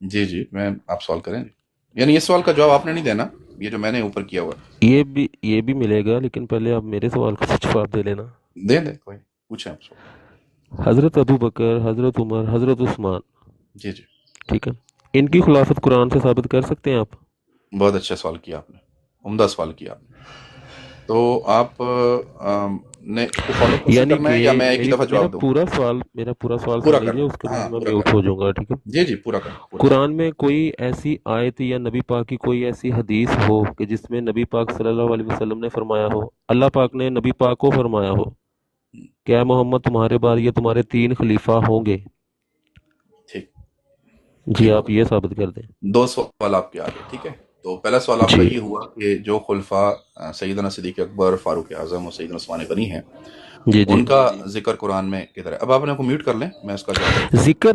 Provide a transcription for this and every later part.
جی جی، میں آپ سوال کریں جی، یعنی اس سوال کا جواب آپ نے نہیں دینا، یہ جو میں نے اوپر کیا ہوا ہے۔ یہ بھی ملے گا، لیکن پہلے آپ میرے سوال کا جواب دے لینا۔ دے دیں، کوئی پوچھیں آپ سوال۔ حضرت ابو بکر، حضرت عمر، حضرت عثمان، جی جی، ٹھیک ہے، ان کی خلافت قرآن سے ثابت کر سکتے ہیں آپ؟ بہت اچھا سوال کیا آپ نے، عمدہ سوال کیا آپ نے۔ تو آپ نے اس کو فالو کوشچن یعنی کرنا کہ ہے یا میں ایک ہی دفعہ جواب دوں؟ میرا پورا سوال پورا سن لیجیے، کرنا اس کے ہے، بعد ہاں میں پورا میوٹ کرنا ہو ہے۔ جاؤں گا، ٹھیک ہے؟ جی جی، پورا کرنا ہے، پورا قرآن میں کوئی ایسی آیت یا نبی پاک کی کوئی ایسی حدیث ہو کہ جس میں نبی پاک صلی اللہ علیہ وسلم نے فرمایا ہو، اللہ پاک نے نبی پاک کو فرمایا ہو کرنا۔ کہ اے محمد تمہارے بعد یہ تمہارے 3 خلیفہ ہوں گے؟ ٹھیک، جی، جی بہت آپ یہ اچھا۔ ثابت کر دیں۔ دو سوال آپ کے آگے، ٹھیک ہے۔ تو پہلا سوال آپ کا جی یہ ہوا کہ جو خلفاء سیدنا صدیق اکبر، فاروق اعظم اور سیدنا عثمان غنی ہیں، جی جی، ان کا ذکر قرآن میں کدھر ہے؟ اب آپ نے کو میوٹ کر لیں، میں اس کا جواب دیتا ہوں۔ ذکر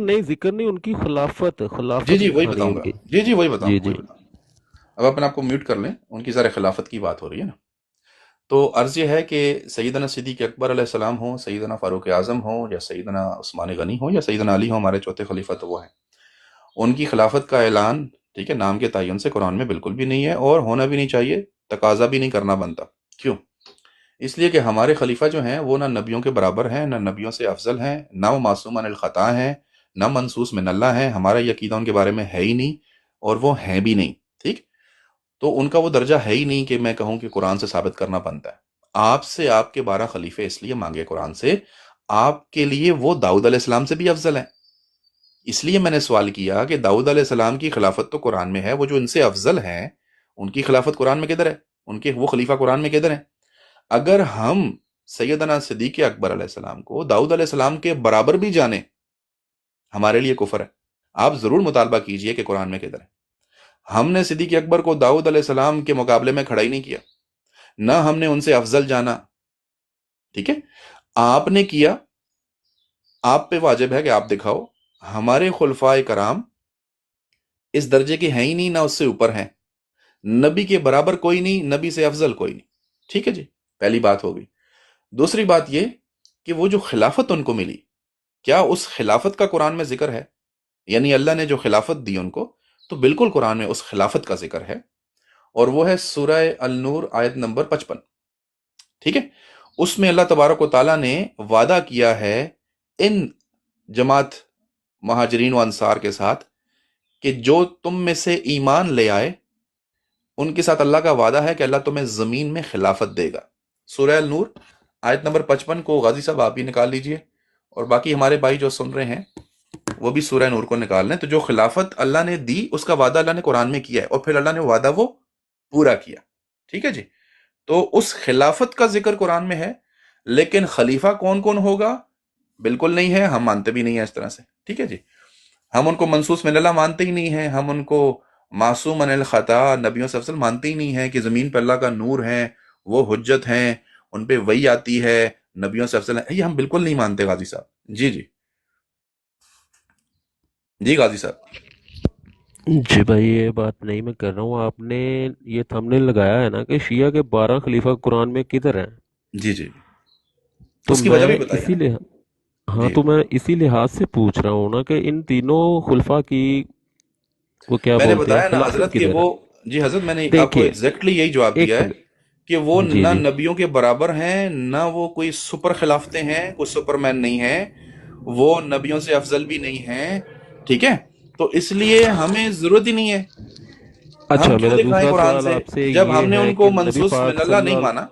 نہیں، ان کی خلافت جی خلافت جی، وہی دکھانی ہے بتاؤں ان گا، کی۔ جی جی، وہی بتاؤں جی گا، وہی جی بتاؤں گا۔ اب اپنے آپ کو میوٹ کر لیں، ان کی ذرا خلافت کی بات ہو رہی ہے نا۔ تو عرض یہ ہے کہ سیدنا صدیق اکبر علیہ السلام ہوں، سیدنا فاروق اعظم ہوں، یا سیدنا عثمان غنی ہوں، یا سیدنا علی ہوں، ہمارے چوتھے خلیفہ تو وہ ہیں، ان کی خلافت کا اعلان، ٹھیک ہے، نام کے تعین سے قرآن میں بالکل بھی نہیں ہے، اور ہونا بھی نہیں چاہیے، تقاضا بھی نہیں کرنا بنتا۔ کیوں؟ اس لیے کہ ہمارے خلیفہ جو ہیں وہ نہ نبیوں کے برابر ہیں، نہ نبیوں سے افضل ہیں، نہ وہ معصوم عن الخطا ہیں، نہ منصوص من اللہ ہیں، ہمارا یہ عقیدہ ان کے بارے میں ہے ہی نہیں، اور وہ ہیں بھی نہیں، ٹھیک۔ تو ان کا وہ درجہ ہے ہی نہیں کہ میں کہوں کہ قرآن سے ثابت کرنا بنتا ہے۔ آپ سے آپ کے 12 خلیفے اس لیے مانگے قرآن سے، آپ کے لیے وہ داؤد علیہ السلام سے بھی افضل ہیں۔ اس لیے میں نے سوال کیا کہ داؤد علیہ السلام کی خلافت تو قرآن میں ہے، وہ جو ان سے افضل ہیں ان کی خلافت قرآن میں کدھر ہے؟ ان کے وہ خلیفہ قرآن میں کدھر ہیں؟ اگر ہم سیدنا صدیق اکبر علیہ السلام کو داؤد علیہ السلام کے برابر بھی جانیں، ہمارے لیے کفر ہے۔ آپ ضرور مطالبہ کیجئے کہ قرآن میں کدھر ہے۔ ہم نے صدیق اکبر کو داؤد علیہ السلام کے مقابلے میں کھڑا ہی نہیں کیا، نہ ہم نے ان سے افضل جانا، ٹھیک ہے۔ آپ نے کیا، آپ پہ واجب ہے کہ آپ دکھاؤ۔ ہمارے خلفائے کرام اس درجے کے ہیں ہی نہیں، نہ اس سے اوپر ہیں، نبی کے برابر کوئی نہیں، نبی سے افضل کوئی نہیں، ٹھیک ہے جی، پہلی بات ہو گئی۔ دوسری بات یہ کہ وہ جو خلافت ان کو ملی، کیا اس خلافت کا قرآن میں ذکر ہے؟ یعنی اللہ نے جو خلافت دی ان کو، تو بالکل قرآن میں اس خلافت کا ذکر ہے، اور وہ ہے سورہ النور آیت نمبر 55، ٹھیک ہے۔ اس میں اللہ تبارک و تعالیٰ نے وعدہ کیا ہے ان جماعت مہاجرین و انصار کے ساتھ کہ جو تم میں سے ایمان لے آئے، ان کے ساتھ اللہ کا وعدہ ہے کہ اللہ تمہیں زمین میں خلافت دے گا۔ سورہ النور آیت نمبر 55 کو غازی صاحب آپ ہی نکال لیجئے، اور باقی ہمارے بھائی جو سن رہے ہیں وہ بھی سورہ نور کو نکال لیں۔ تو جو خلافت اللہ نے دی، اس کا وعدہ اللہ نے قرآن میں کیا ہے، اور پھر اللہ نے وعدہ وہ پورا کیا، ٹھیک ہے جی۔ تو اس خلافت کا ذکر قرآن میں ہے، لیکن خلیفہ کون کون ہوگا بالکل نہیں ہے، ہم مانتے بھی نہیں ہیں اس طرح سے، ٹھیک ہے جی۔ ہم ان کو منصوص من اللہ مانتے ہی نہیں ہیں، ہم ان کو معصوم عن الخطا، نبیوں سے افضل مانتے ہی نہیں ہیں کہ زمین پہ اللہ کا نور ہے، وہ حجت ہیں، ان پہ وحی آتی ہے، نبیوں سے افضل ہے، یہ ہم بالکل نہیں مانتے غازی صاحب۔ جی جی، جی غازی صاحب۔ جی بھائی، یہ بات نہیں میں کر رہا ہوں، آپ نے یہ تھم نے لگایا ہے نا کہ شیعہ کے 12 خلیفہ قرآن میں کدھر ہیں؟ جی جی، تو اس کی وجہ بھی میں بتائی ہے اسی نا۔ لیے ہاں جی، تو میں اسی لحاظ سے پوچھ رہا ہوں نا کہ ان تینوں خلفاء کی وہ کیا میں نے بولتے ہیں بتایا نا خلافت حضرت کہ کدھر وہ، ہے؟ جی حضرت میں نے آپ کو دیکھیے، ایگزیکٹلی یہی جواب ایک دیا ہے منٹ، کہ وہ جی نہ جی، نبیوں کے برابر ہیں، نہ وہ کوئی سپر خلافتیں ہیں، کوئی سپر مین نہیں ہیں، وہ نبیوں سے افضل بھی نہیں ہیں، ٹھیک ہے۔ تو اس لیے ہمیں ضرورت ہی نہیں ہے، ہم اچھا کیوں میرا دکھائیں دوسرا قرآن سوال سے آپ سے جب یہ ہم نے ہے ان کہ کو نبی منصوص من پاک اللہ صلی نہیں اللہ مانا۔